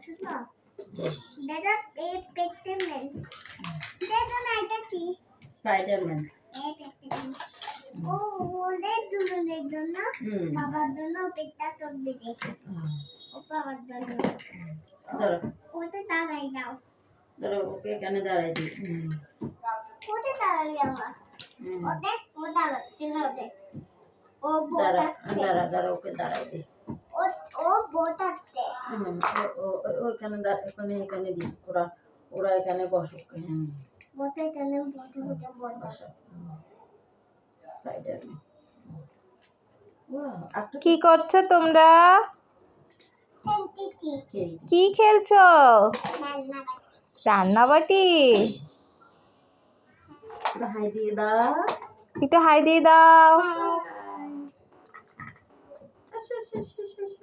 শুনো দাদা এই পেট্রোম্যান দাদা না এটা কি স্পাইডারম্যান। এই পেট্রোম্যান ও ওদের দুজনের জন্য বাবার জন্য পেটটা তবে দেখে ও বাবার জন্য ধরো ওটা দাঁড়াই দাও ধরো ওকে এখানে দাঁড়াই দিই। ওটা দাঁড়াই আমার ওদের ও দাঁড়াতে হবে ও দাঁড়া বোটাতে দাঁড়া দাঁড়া ওকে দাঁড়াই দিই। ও ও বোটাতে ওখানে এখানে এখানে দিই। ওরা ওরা এখানে বসুক। বোটে টানে বোটে বোটে বল বসো। স্পাইডারম্যান। বাহ, কি করছো তোমরা? কি কি খেলছো? রান্না রান্নাবাটি। হাই দিয়ে দাও। একটু হাই দিয়ে দাও। আসো আসো আসো আসো